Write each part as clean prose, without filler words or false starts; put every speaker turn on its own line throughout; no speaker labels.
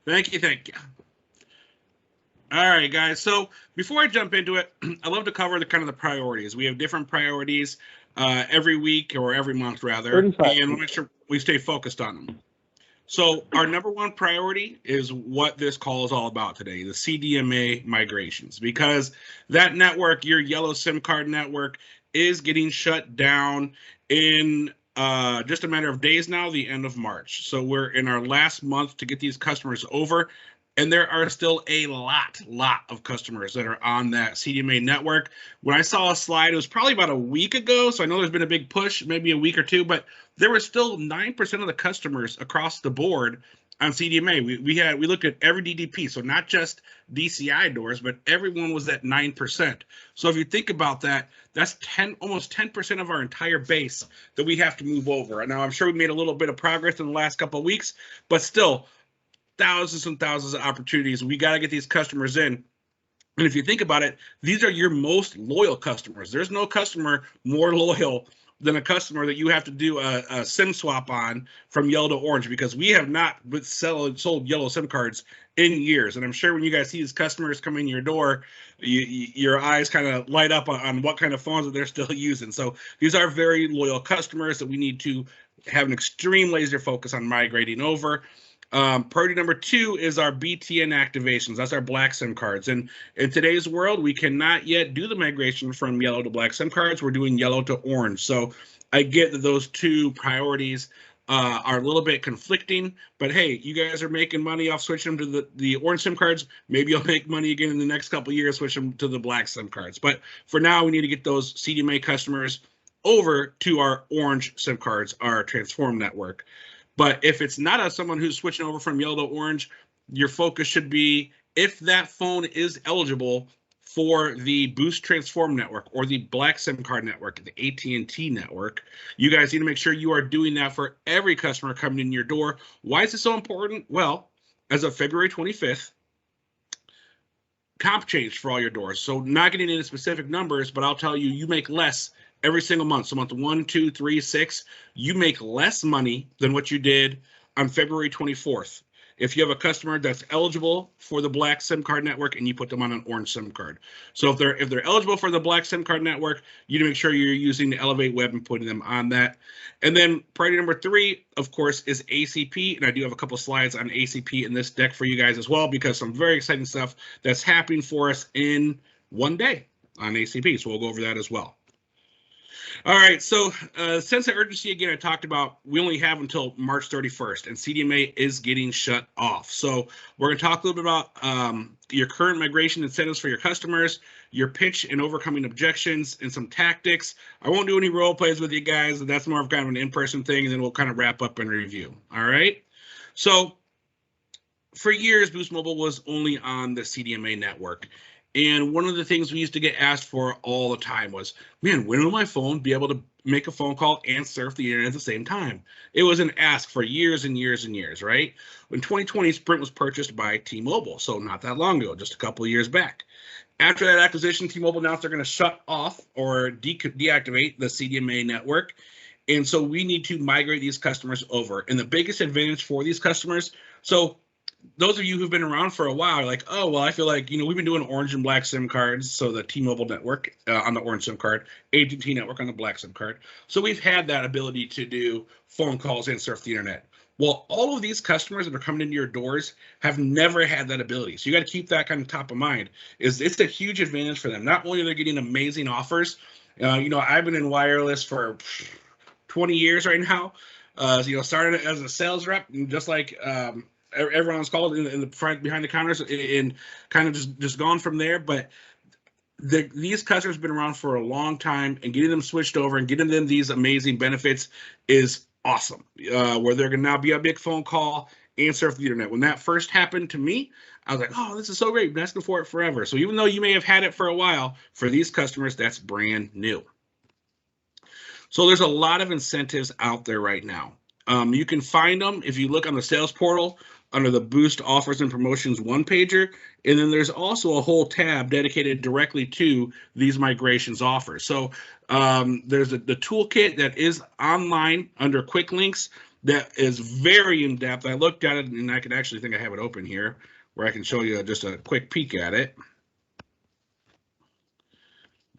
Thank you. Thank you. All right, guys. So before I jump into it, I love to cover the kind of the priorities. We have different priorities every week or every month, rather, and we'll make sure we stay focused on them. So our number one priority is what this call is all about today, the CDMA migrations, because that network, your yellow SIM card network, is getting shut down in just a matter of days now, the end of March. So we're in our last month to get these customers over. And there are still a lot of customers that are on that CDMA network. When I saw a slide, it was probably about a week ago. So I know there's been a big push, maybe a week or two, but there were still 9% of the customers across the board on CDMA. We looked at every DDP, so not just DCI doors, but everyone was at 9%. So if you think about that, that's almost 10% of our entire base that we have to move over. Now I'm sure we made a little bit of progress in the last couple of weeks, but still, thousands and thousands of opportunities. We got to get these customers in. And if you think about it, these are your most loyal customers. There's no customer more loyal than a customer that you have to do a SIM swap on from yellow to orange, because we have not sold yellow SIM cards in years. And I'm sure when you guys see these customers come in your door, your eyes kind of light up on what kind of phones that they're still using. So these are very loyal customers that we need to have an extreme laser focus on migrating over. Priority number 2 is our BTN activations. That's our black SIM cards. And in today's world, we cannot yet do the migration from yellow to black SIM cards. We're doing yellow to orange. So I get that those two priorities are a little bit conflicting, but hey, you guys are making money off switching them to the orange SIM cards. Maybe you'll make money again in the next couple of years, switch them to the black SIM cards. But for now, we need to get those CDMA customers over to our orange SIM cards, our transform network. But if it's not someone who's switching over from yellow to orange, your focus should be if that phone is eligible for the Boost Transform network or the Black SIM card network, the AT&T network. You guys need to make sure you are doing that for every customer coming in your door. Why is it so important? Well, as of February 25th, comp changed for all your doors. So not getting into specific numbers, but I'll tell you, you make less every single month. So month 1, 2, 3, 6, you make less money than what you did on February 24th. If you have a customer that's eligible for the black SIM card network and you put them on an orange SIM card. So if they're eligible for the black SIM card network, you need to make sure you're using the Elevate Web and putting them on that. And then priority number 3, of course, is ACP. And I do have a couple slides on ACP in this deck for you guys as well, because some very exciting stuff that's happening for us in one day on ACP. So we'll go over that as well. All right, so sense of urgency, again, I talked about we only have until March 31st, and CDMA is getting shut off. So we're going to talk a little bit about your current migration incentives for your customers, your pitch and overcoming objections, and some tactics. I won't do any role plays with you guys. That's more of kind of an in-person thing, and then we'll kind of wrap up and review. All right, so for years, Boost Mobile was only on the CDMA network. And one of the things we used to get asked for all the time was, man, when will my phone be able to make a phone call and surf the internet at the same time? It was an ask for years and years and years, right? In 2020, Sprint was purchased by T-Mobile, so not that long ago, just a couple of years back. After that acquisition, T-Mobile announced they're going to shut off or deactivate the CDMA network. And so we need to migrate these customers over. And the biggest advantage for these customers, so those of you who've been around for a while are like, oh, well, I feel like, we've been doing orange and black SIM cards. So the T-Mobile network on the orange SIM card, AT&T network on the black SIM card. So we've had that ability to do phone calls and surf the internet. Well, all of these customers that are coming into your doors have never had that ability. So you got to keep that kind of top of mind. It's a huge advantage for them. Not only are they getting amazing offers, I've been in wireless for 20 years right now. Started as a sales rep, and just like everyone's called in the front behind the counters, and kind of just gone from there. But these customers have been around for a long time, and getting them switched over and getting them these amazing benefits is awesome. Where they're going to now be a big phone call and surf the internet. When that first happened to me, I was like, oh, this is so great. I've been asking for it forever. So even though you may have had it for a while, for these customers, that's brand new. So there's a lot of incentives out there right now. You can find them if you look on the sales portal under the Boost Offers and Promotions one-pager, and then there's also a whole tab dedicated directly to these migrations offers. So there's the toolkit that is online under Quick Links. that is very in depth. I looked at it, and I can actually think I have it open here, where I can show you just a quick peek at it.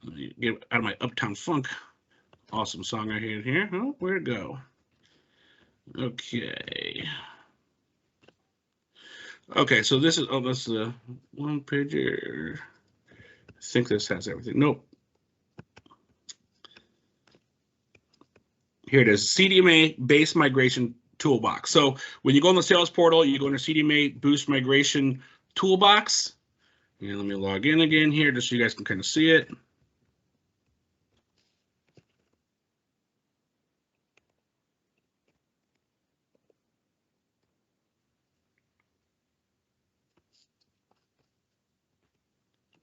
Let me get out of my Uptown Funk awesome song I had here. Oh, where'd it go? Okay. Okay, so this is, oh, that's the one pager. I think this has everything. Nope. Here it is, CDMA Base Migration Toolbox. So when you go on the sales portal, you go into CDMA Boost Migration Toolbox. And let me log in again here just so you guys can kind of see it.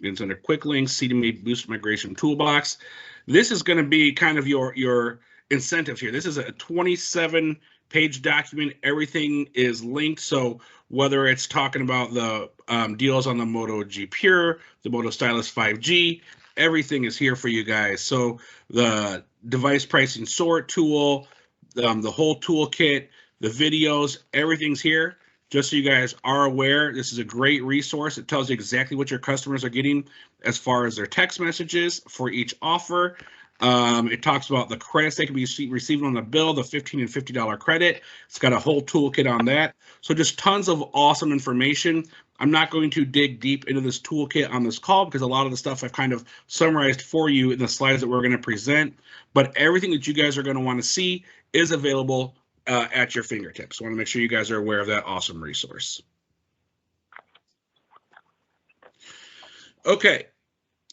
It's under Quick Links, CDMA Boost Migration Toolbox. This is going to be kind of your incentives here. This is a 27-page document. Everything is linked. So whether it's talking about the deals on the Moto G Pure, the Moto Stylus 5G, everything is here for you guys. So the device pricing sort tool, the whole toolkit, the videos, everything's here. Just so you guys are aware, this is a great resource. It tells you exactly what your customers are getting as far as their text messages for each offer. It talks about the credits they can be receiving on the bill, the $15 and $50 credit. It's got a whole toolkit on that. So just tons of awesome information. I'm not going to dig deep into this toolkit on this call because a lot of the stuff I've kind of summarized for you in the slides that we're going to present. But everything that you guys are going to want to see is available at your fingertips. So I want to make sure you guys are aware of that awesome resource. Okay,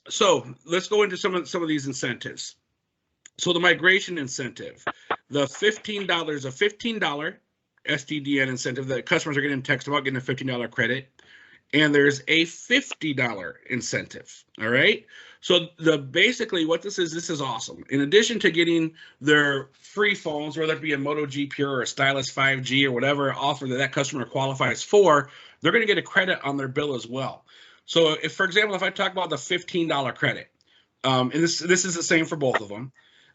so let's go into some of these incentives. So the migration incentive, the $15 SDDN incentive that customers are getting text about getting a $15 credit, and there's a $50 incentive. All right. So basically what this is awesome. In addition to getting their free phones, whether it be a Moto G Pure or a Stylus 5G or whatever offer that customer qualifies for, they're going to get a credit on their bill as well. So if, for example, if I talk about the $15 credit, and this is the same for both of them,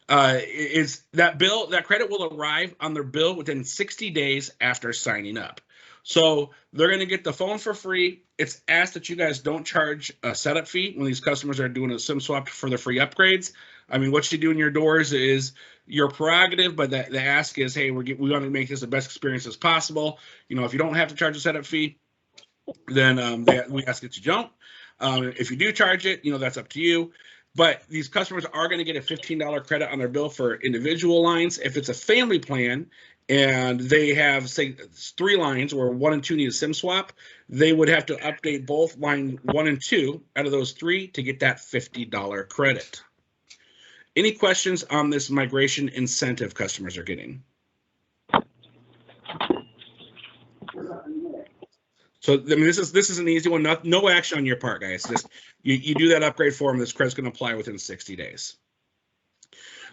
is that credit will arrive on their bill within 60 days after signing up. So they're going to get the phone for free. It's asked that you guys don't charge a setup fee when these customers are doing a SIM swap for the free upgrades. I mean, what you do in your doors is your prerogative, but the ask is, hey, we want to make this the best experience as possible. You know, if you don't have to charge a setup fee, then we ask that you don't. If you do charge it, you know, that's up to you. But these customers are going to get a $15 credit on their bill for individual lines. If it's a family plan and they have, say, 3 lines where 1 and 2 need a SIM swap, they would have to update both line 1 and 2 out of those 3 to get that $50 credit. Any questions on this migration incentive customers are getting? So I mean, this is an easy one. No action on your part, guys. Just you do that upgrade for them. This credit's going to apply within 60 days.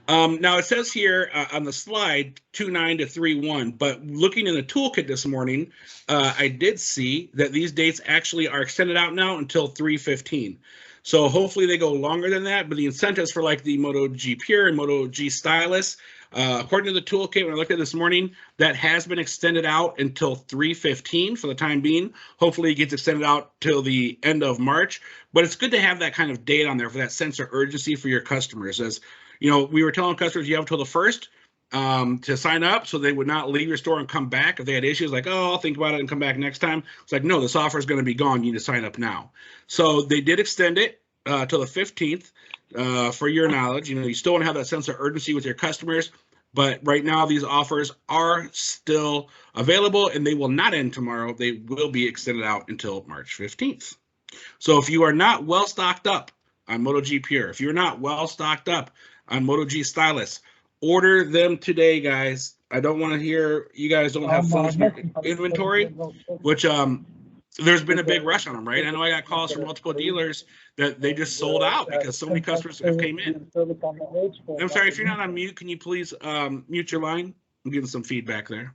Now it says here on the slide 2.9 to 3.1, but looking in the toolkit this morning, I did see that these dates actually are extended out now until 3/15. So hopefully they go longer than that. But the incentives for like the Moto G Pure and Moto G Stylus, according to the toolkit, when I looked at it this morning, that has been extended out until 3/15 for the time being. Hopefully it gets extended out till the end of March. But it's good to have that kind of date on there for that sense of urgency for your customers. As you know, we were telling customers you have until the 1st to sign up, so they would not leave your store and come back if they had issues like, oh, I'll think about it and come back next time. It's like, no, this offer is going to be gone. You need to sign up now. So they did extend it till the 15th. For your knowledge, you know, you still want to have that sense of urgency with your customers, but right now these offers are still available and they will not end tomorrow. They will be extended out until March 15th. So if you are not well stocked up on Moto G Pure, if you're not well stocked up on Moto G Stylus, order them today, guys. I don't want to hear you guys don't have full inventory, which there's been a big rush on them, right? I know I got calls from multiple dealers that they just sold out because so many customers have came in. I'm sorry, if you're not on mute, can you please mute your line? I'm getting some feedback there.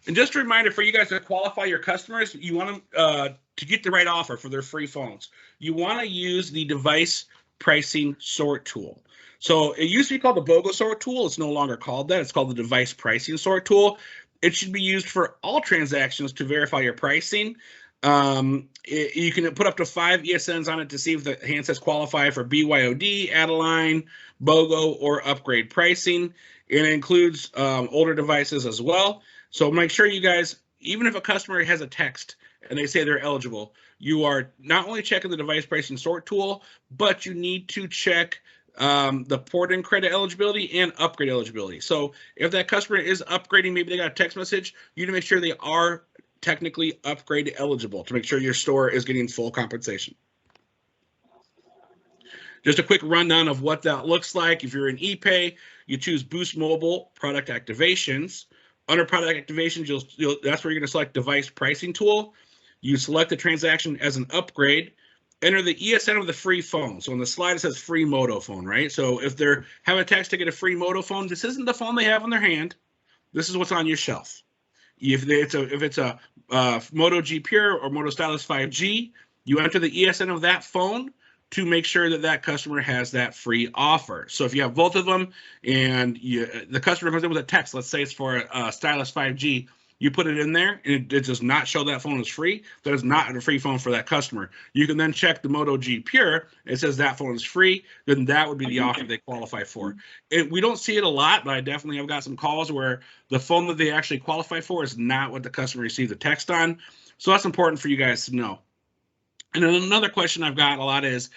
And just a reminder for you guys to qualify your customers, you want them to get the right offer for their free phones. You want to use the device pricing sort tool. So it used to be called the BOGO sort tool. It's no longer called that. It's called the device pricing sort tool. It should be used for all transactions to verify your pricing. You can put up to 5 ESNs on it to see if the handsets qualify for BYOD, add-a-line, BOGO, or upgrade pricing. It includes older devices as well. So make sure you guys, even if a customer has a text and they say they're eligible, you are not only checking the device pricing sort tool, but you need to check the port and credit eligibility and upgrade eligibility. So if that customer is upgrading, maybe they got a text message, you need to make sure they are technically upgrade eligible to make sure your store is getting full compensation. Just a quick rundown of what that looks like. If you're in ePay, you choose Boost Mobile Product Activations. Under Product Activations, that's where you're going to select Device Pricing Tool. You select the transaction as an upgrade. Enter the ESN of the free phone. So on the slide, it says free Moto phone, right? So if they're having a text to get a free Moto phone, this isn't the phone they have in their hand. This is what's on your shelf. If it's a Moto G Pure or Moto Stylus 5G, you enter the ESN of that phone to make sure that that customer has that free offer. So if you have both of them and the customer comes in with a text, let's say it's for a Stylus 5G, you put it in there and it does not show that phone is free. That is not a free phone for that customer. You can then check the Moto G Pure. It says that phone is free. Then that would be the offer they qualify for. We don't see it a lot, but I definitely have got some calls where the phone that they actually qualify for is not what the customer received the text on. So that's important for you guys to know. And then another question I've got a lot is,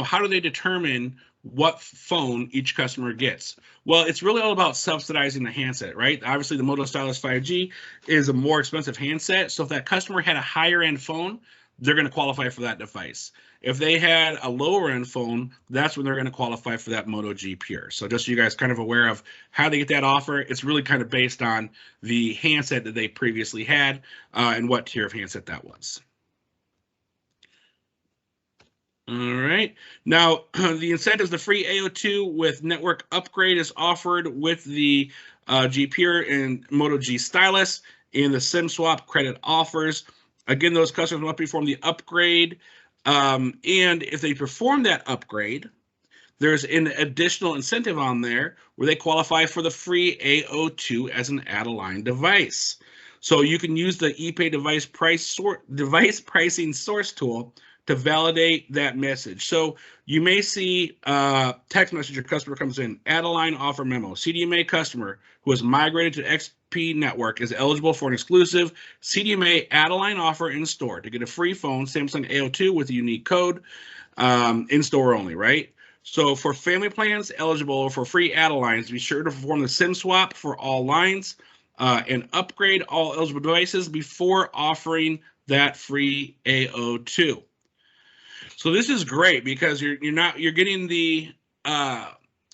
how do they determine what phone each customer gets? Well, it's really all about subsidizing the handset, right? Obviously, the Moto Stylus 5G is a more expensive handset. So if that customer had a higher end phone, they're going to qualify for that device. If they had a lower end phone, that's when they're going to qualify for that Moto G Pure. So just so you guys kind of aware of how they get that offer, it's really kind of based on the handset that they previously had and what tier of handset that was. All right. Now, the incentives, the free A02 with network upgrade is offered with the G Pure and Moto G Stylus, and the SIM swap credit offers. Again, those customers must perform the upgrade. And if they perform that upgrade, there's an additional incentive on there where they qualify for the free A02 as an add-a-line device. So you can use the ePay device pricing source tool to validate that message. So you may see a text message, your customer comes in, add a line offer memo. CDMA customer who has migrated to XP network is eligible for an exclusive CDMA add a line offer in store to get a free phone, Samsung A02 with a unique code, in store only, right? So for family plans eligible for free add a lines, be sure to perform the SIM swap for all lines and upgrade all eligible devices before offering that free A02. So this is great because you're getting the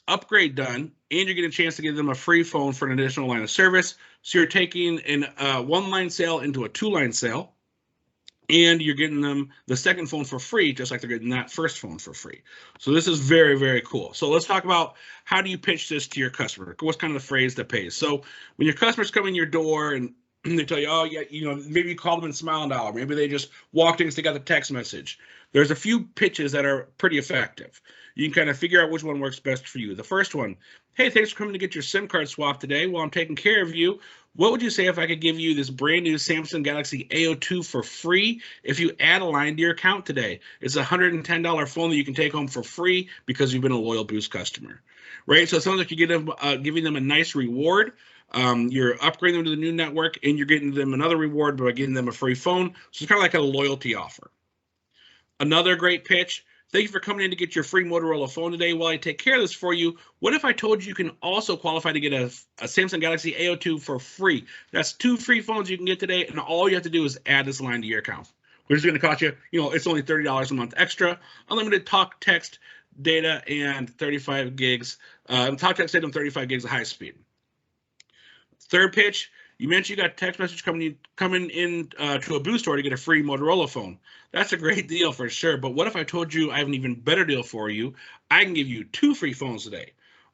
upgrade done and you're getting a chance to give them a free phone for an additional line of service. So you're taking a one-line sale into a two-line sale, and you're getting them the second phone for free, just like they're getting that first phone for free. So this is very, very cool. So let's talk about how do you pitch this to your customer? What's kind of the phrase that pays? So when your customers come in your door and they tell you, oh, yeah, maybe you call them in Smile and Dollar. Maybe they just walked in because they got the text message. There's a few pitches that are pretty effective. You can kind of figure out which one works best for you. The first one, hey, thanks for coming to get your SIM card swapped today. While I'm taking care of you, what would you say if I could give you this brand new Samsung Galaxy A02 for free if you add a line to your account today? It's a $110 phone that you can take home for free because you've been a loyal Boost customer, right? So it sounds like you're giving them a nice reward. You're upgrading them to the new network, and you're getting them another reward by getting them a free phone. So it's kind of like a loyalty offer. Another great pitch. Thank you for coming in to get your free Motorola phone today. While I take care of this for you, what if I told you can also qualify to get a Samsung Galaxy A02 for free? That's 2 free phones you can get today, and all you have to do is add this line to your account, which is going to cost you, it's only $30 a month extra. Unlimited talk, text, data, and 35 gigs. Talk, text, data, and 35 gigs of high speed. Third pitch. You mentioned you got a text message coming in to a Boost store to get a free Motorola phone. That's a great deal for sure. But what if I told you I have an even better deal for you? I can give you 2 free phones today.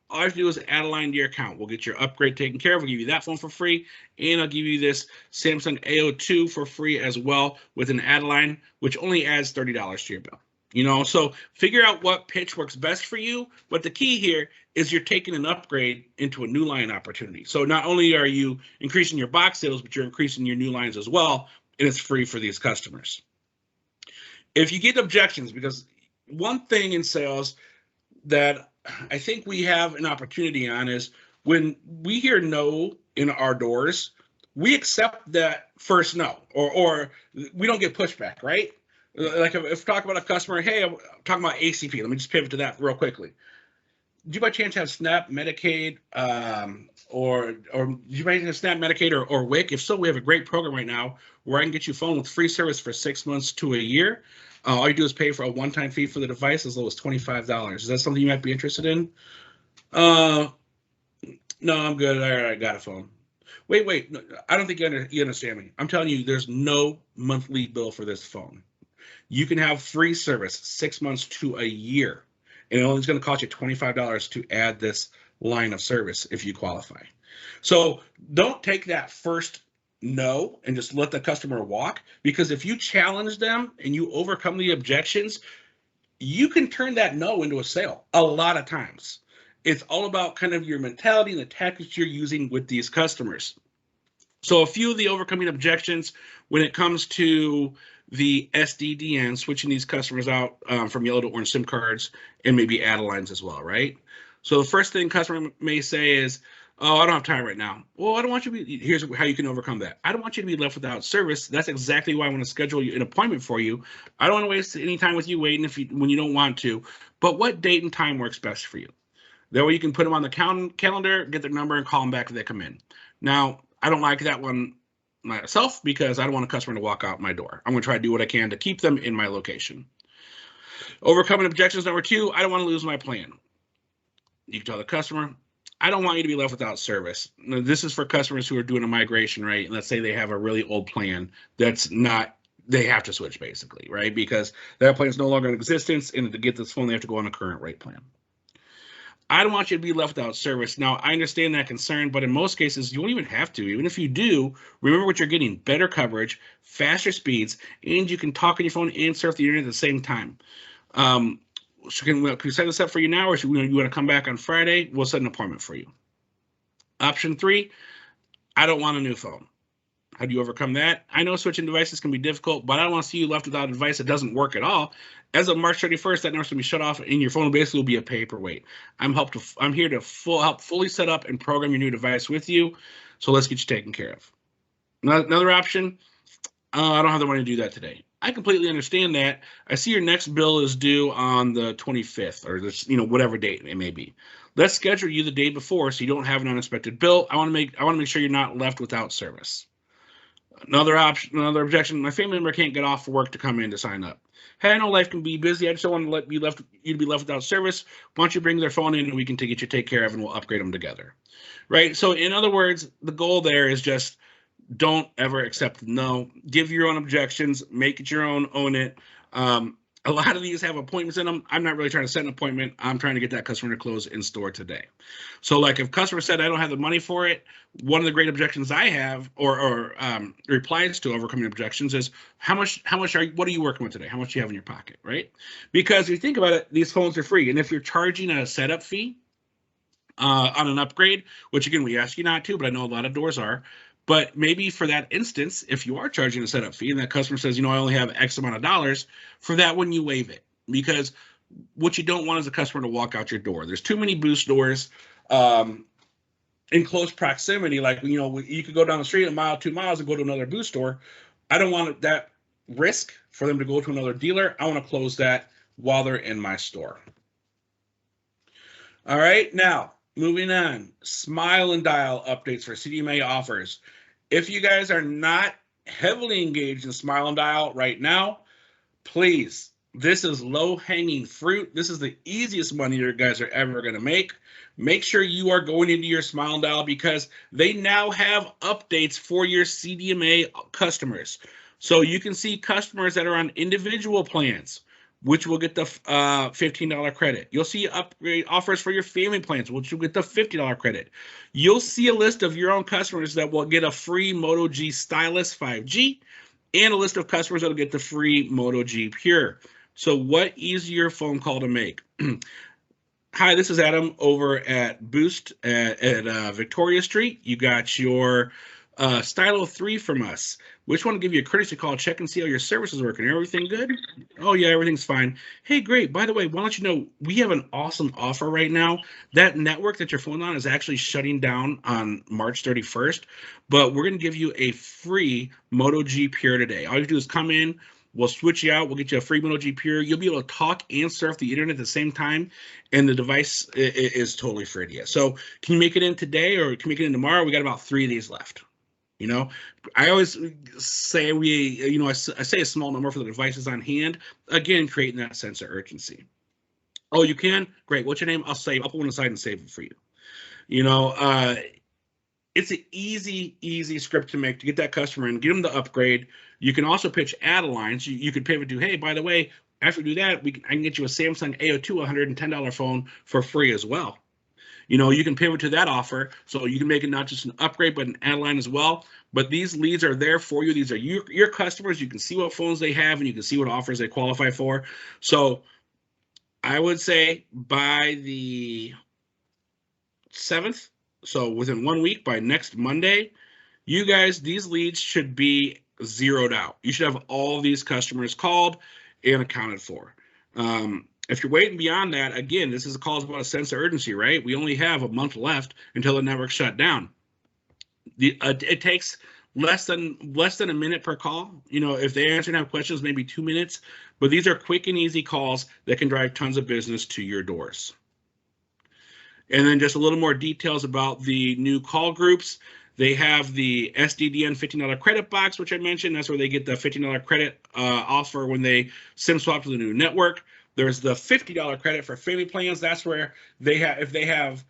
All you have to do is add a line to your account. We'll get your upgrade taken care of. We'll give you that phone for free, and I'll give you this Samsung A02 for free as well with an add line, which only adds $30 to your bill. You know, so figure out what pitch works best for you. But the key here is you're taking an upgrade into a new line opportunity. So not only are you increasing your box sales, but you're increasing your new lines as well, and it's free for these customers. If you get objections, because one thing in sales that I think we have an opportunity on is when we hear no in our doors, we accept that first no, or we don't get pushback, right? Like if talk about a customer, hey, I'm talking about ACP. Let me just pivot to that real quickly. Do you by chance have SNAP, Medicaid, or do you by chance have SNAP, Medicaid, or WIC? If so, we have a great program right now where I can get you phone with free service for 6 months to a year. All you do is pay for a one-time fee for the device as low as $25. Is that something you might be interested in? No, I'm good. I got a phone. Wait. No, I don't think you understand me. I'm telling you, there's no monthly bill for this phone. You can have free service 6 months to a year, and it only is going to cost you $25 to add this line of service if you qualify. So don't take that first no and just let the customer walk, because if you challenge them and you overcome the objections, you can turn that no into a sale a lot of times. It's all about kind of your mentality and the tactics you're using with these customers. So a few of the overcoming objections when it comes to the SDDN, switching these customers out from yellow to orange SIM cards and maybe add lines as well, right? So the first thing customer may say is, oh, I don't have time right now. Well, I don't want you to be, here's how you can overcome that. I don't want you to be left without service. That's exactly why I want to schedule an appointment for you. I don't want to waste any time with you waiting when you don't want to, but what date and time works best for you? That way you can put them on the calendar, get their number, and call them back if they come in. Now, I don't like that one myself because I don't want a customer to walk out my door. I'm going to try to do what I can to keep them in my location. Overcoming objections number 2, I don't want to lose my plan. You can tell the customer, I don't want you to be left without service. Now, this is for customers who are doing a migration, right? And let's say they have a really old plan that's not, they have to switch basically, right? Because that plan is no longer in existence, and to get this phone, they have to go on a current rate plan. I don't want you to be left without service. Now, I understand that concern, but in most cases, you won't even have to. Even if you do, remember what you're getting: better coverage, faster speeds, and you can talk on your phone and surf the internet at the same time. So can we set this up for you now, or should you want to come back on Friday? We'll set an appointment for you. Option 3, I don't want a new phone. How do you overcome that? I know switching devices can be difficult, but I don't want to see you left without a device that doesn't work at all. As of March 31st, that number's going to be shut off, and your phone basically will be a paperweight. I'm here to help fully set up and program your new device with you, so let's get you taken care of. Another option, I don't have the money to do that today. I completely understand that. I see your next bill is due on the 25th, or this, whatever date it may be. Let's schedule you the day before so you don't have an unexpected bill. I want to make sure you're not left without service. Another objection: my family member can't get off for work to come in to sign up. Hey, I know life can be busy. I just don't want to you to be left without service. Why don't you bring their phone in and we can get you take care of, and we'll upgrade them together, right? So in other words, the goal there is just don't ever accept no. Give your own objections. Make it your own. Own it. A lot of these have appointments in them. I'm not really trying to set an appointment. I'm trying to get that customer to close in store today. So like if customer said, I don't have the money for it, one of the great objections I have or replies to overcoming objections is what are you working with today? How much do you have in your pocket, right? Because if you think about it, these phones are free. And if you're charging a setup fee on an upgrade, which again, we ask you not to, but I know a lot of doors are. But maybe for that instance, if you are charging a setup fee and that customer says, I only have X amount of dollars, for that one, you waive it. Because what you don't want is a customer to walk out your door. There's too many boost doors in close proximity. Like, you could go down the street a mile, 2 miles and go to another boost store. I don't want that risk for them to go to another dealer. I want to close that while they're in my store. All right, now moving on, Smile and Dial updates for CDMA offers. If you guys are not heavily engaged in Smile and Dial right now, please, this is low-hanging fruit. This is the easiest money you guys are ever going to make. Make sure you are going into your Smile and Dial because they now have updates for your CDMA customers. So you can see customers that are on individual plans, which will get the $15 credit. You'll see upgrade offers for your family plans, which will get the $50 credit. You'll see a list of your own customers that will get a free Moto G Stylus 5G and a list of customers that will get the free Moto G Pure. So what easier phone call to make? Hi, this is Adam over at Boost at Victoria Street. You got your Stylo 3 from us. We just want to give you a courtesy call, check and see how your service is working. Everything good? Oh, yeah, everything's fine. Hey, great. By the way, why don't you know, we have an awesome offer right now. That network that your phone on is actually shutting down on March 31st, but we're going to give you a free Moto G Pure today. All you do is come in. We'll switch you out. We'll get you a free Moto G Pure. You'll be able to talk and surf the internet at the same time, and the device is totally free to you. So can you make it in today or can you make it in tomorrow? We got about 3 of these left. You know, I always say I say a small number for the devices on hand. Again, creating that sense of urgency. Oh, you can? Great. What's your name? I'll put one aside and save it for you. You know, it's an easy script to make to get that customer and get them to upgrade. You can also pitch add-a-lines. You could pivot to, hey, by the way, after we do that, I can get you a Samsung A02 $110 phone for free as well. You know, you can pivot to that offer, so you can make it not just an upgrade, but an add-line as well. But these leads are there for you. These are your customers. You can see what phones they have, and you can see what offers they qualify for. So I would say by the 7th, so within 1 week, by next Monday, you guys, these leads should be zeroed out. You should have all these customers called and accounted for. If you're waiting beyond that, again, this is a call about a sense of urgency, right? We only have a month left until the network shut down. It takes less than a minute per call. You know, if they answer and have questions, maybe 2 minutes. But these are quick and easy calls that can drive tons of business to your doors. And then just a little more details about the new call groups. They have the SDDN $15 credit box, which I mentioned. That's where they get the $15 credit offer when they SIM swap to the new network. There's the $50 credit for family plans. That's where they have, if they have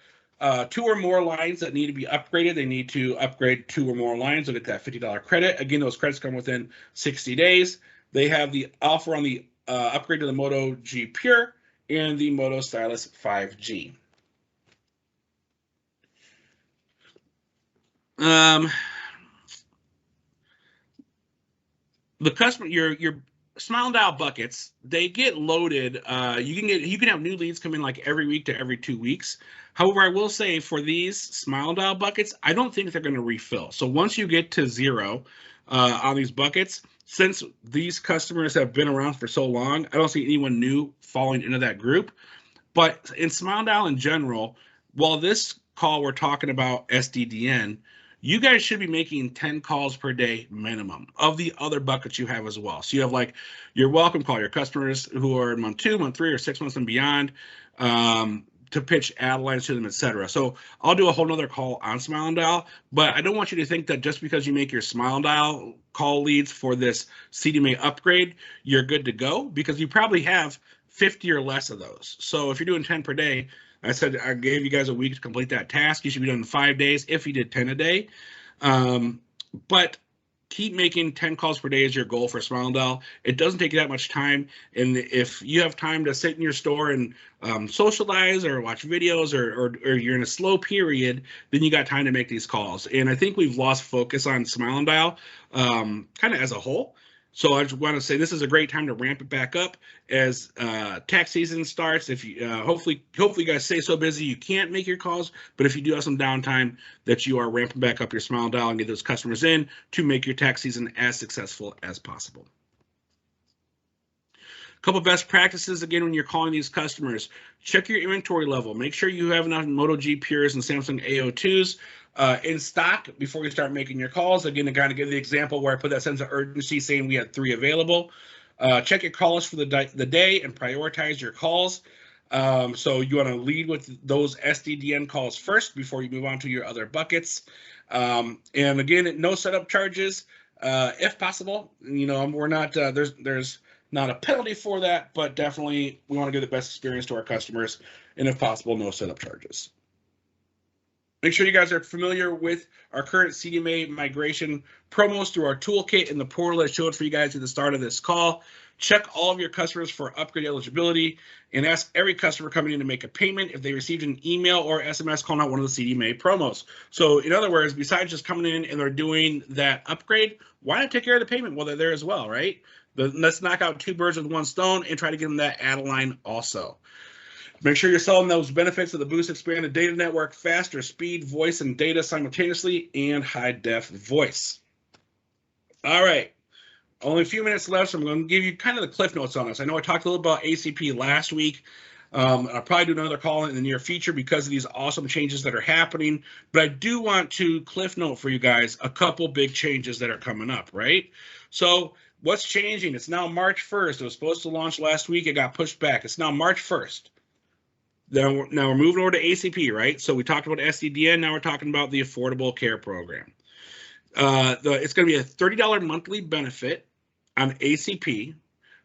2 or more lines that need to be upgraded, they need to upgrade 2 or more lines. They'll get that $50 credit. Again, those credits come within 60 days. They have the offer on the upgrade to the Moto G Pure and the Moto Stylus 5G. The customer, your Smile Dial buckets, they get loaded. You can have new leads come in like every week to every 2 weeks. However, I will say for these Smile Dial buckets, I don't think they're going to refill. So once you get to 0 on these buckets, since these customers have been around for so long, I don't see anyone new falling into that group. But in Smile Dial in general, while this call we're talking about SDDN, you guys should be making 10 calls per day minimum of the other buckets you have as well. So you have like your welcome call, your customers who are in month 2, month 3, or 6 months and beyond, to pitch ad lines to them, etc. So I'll do a whole nother call on Smile Dial, but I don't want you to think that just because you make your Smile Dial call leads for this CDMA upgrade, you're good to go, because you probably have 50 or less of those. So if you're doing 10 per day, I said I gave you guys a week to complete that task. You should be done in 5 days if you did 10 a day. But keep making 10 calls per day as your goal for Smile Dial. It doesn't take that much time. And if you have time to sit in your store and socialize or watch videos, or you're in a slow period, then you got time to make these calls. And I think we've lost focus on Smile Dial kind of as a whole. So I just want to say this is a great time to ramp it back up as tax season starts. If you hopefully you guys stay so busy you can't make your calls, but if you do have some downtime, that you are ramping back up your Smile Dial and get those customers in to make your tax season as successful as possible. A couple best practices again when you're calling these customers: check your inventory level. Make sure you have enough Moto G Pures and Samsung A02s in stock before you start making your calls. Again, to kind of give the example where I put that sense of urgency, saying we had 3 available. Check your call list for the day and prioritize your calls. So you want to lead with those SDDN calls first before you move on to your other buckets. And again, no setup charges if possible. You know, we're not there's not a penalty for that, but definitely we want to give the best experience to our customers, and if possible, no setup charges. Make sure you guys are familiar with our current CDMA migration promos through our toolkit in the portal that showed for you guys at the start of this call. Check all of your customers for upgrade eligibility, and ask every customer coming in to make a payment if they received an email or SMS calling out one of the CDMA promos. So in other words, besides just coming in and they're doing that upgrade, why not take care of the payment while they're there as well, right? Let's knock out 2 birds with 1 stone and try to get them that add-a-line also. Make sure you're selling those benefits of the Boost Expanded Data Network, faster speed, voice, and data simultaneously, and high-def voice. All right. Only a few minutes left, so I'm going to give you kind of the cliff notes on this. I know I talked a little about ACP last week. I'll probably do another call in the near future because of these awesome changes that are happening. But I do want to cliff note for you guys a couple big changes that are coming up, right? So what's changing? It's now March 1st. It was supposed to launch last week. It got pushed back. It's now March 1st. Now we're moving over to ACP, right? So we talked about SDDN. Now we're talking about the Affordable Care Program. It's going to be a $30 monthly benefit on ACP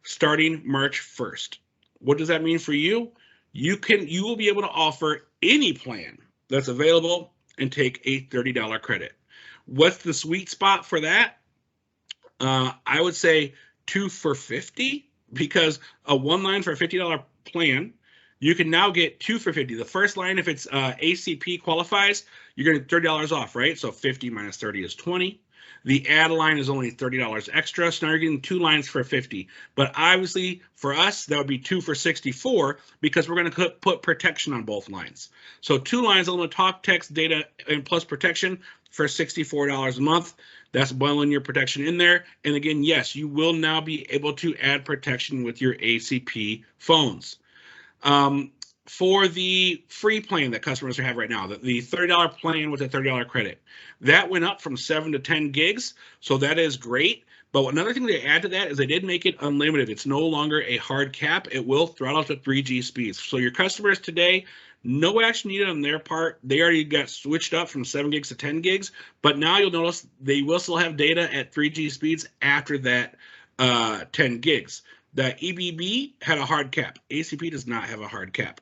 starting March 1st. What does that mean for you? You will be able to offer any plan that's available and take a $30 credit. What's the sweet spot for that? I would say 2 for $50, because a 1 line for a $50 plan, you can now get 2 for $50. The first line, if it's ACP qualifies, you're going to get $30 off, right? So 50 minus 30 is 20. The add line is only $30 extra, so now you're getting 2 lines for 50. But obviously, for us, that would be 2 for 64 because we're going to put protection on both lines. So 2 lines, I'm going to talk, text, data, and plus protection for $64 a month. That's bundling your protection in there. And again, yes, you will now be able to add protection with your ACP phones. For the free plan that customers have right now, the $30 plan with a $30 credit, that went up from 7 to 10 gigs. So that is great. But another thing they add to that is they did make it unlimited. It's no longer a hard cap. It will throttle up to 3G speeds. So your customers today, no action needed on their part. They already got switched up from 7 gigs to 10 gigs. But now you'll notice they will still have data at 3G speeds after that 10 gigs. The EBB had a hard cap. ACP does not have a hard cap.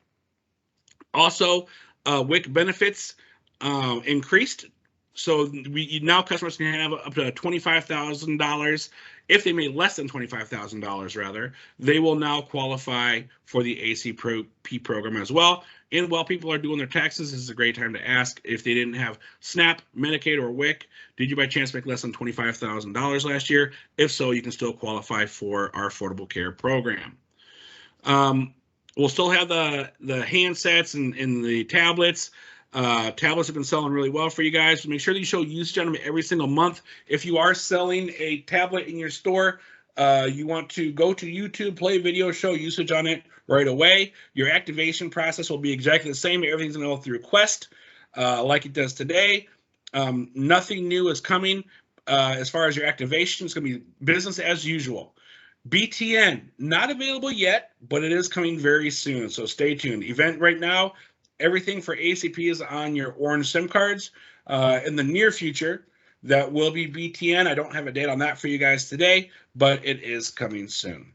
Also, WIC benefits increased. So now customers can have up to $25,000. If they made less than $25,000, rather, they will now qualify for the ACP program as well. And while people are doing their taxes, this is a great time to ask if they didn't have SNAP, Medicaid, or WIC. Did you by chance make less than $25,000 last year? If so, you can still qualify for our Affordable Care Program. We'll still have the handsets and the tablets. Tablets have been selling really well for you guys. So make sure that you show usage on them every single month. If you are selling a tablet in your store, you want to go to YouTube, play a video, show usage on it right away. Your activation process will be exactly the same. Everything's going to go through Quest like it does today. Nothing new is coming as far as your activation. It's going to be business as usual. BTN, not available yet, but it is coming very soon, so stay tuned. Event right now, everything for ACP is on your orange SIM cards. In the near future, that will be BTN. I don't have a date on that for you guys today, but it is coming soon.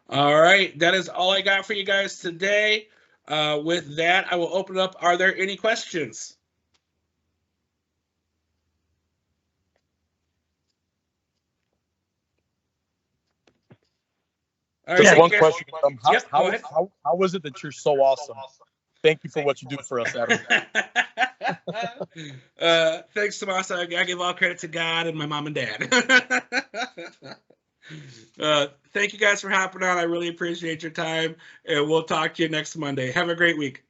All right, that is all I got for you guys today. With that, I will open it up. Are there any questions?
All right, just one question. How is it that you're so awesome? Thank you for what you do for us, Adam.
Thanks, Tomasa. I give all credit to God and my mom and dad. Thank you guys for hopping on. I really appreciate your time, and we'll talk to you next Monday. Have a great week.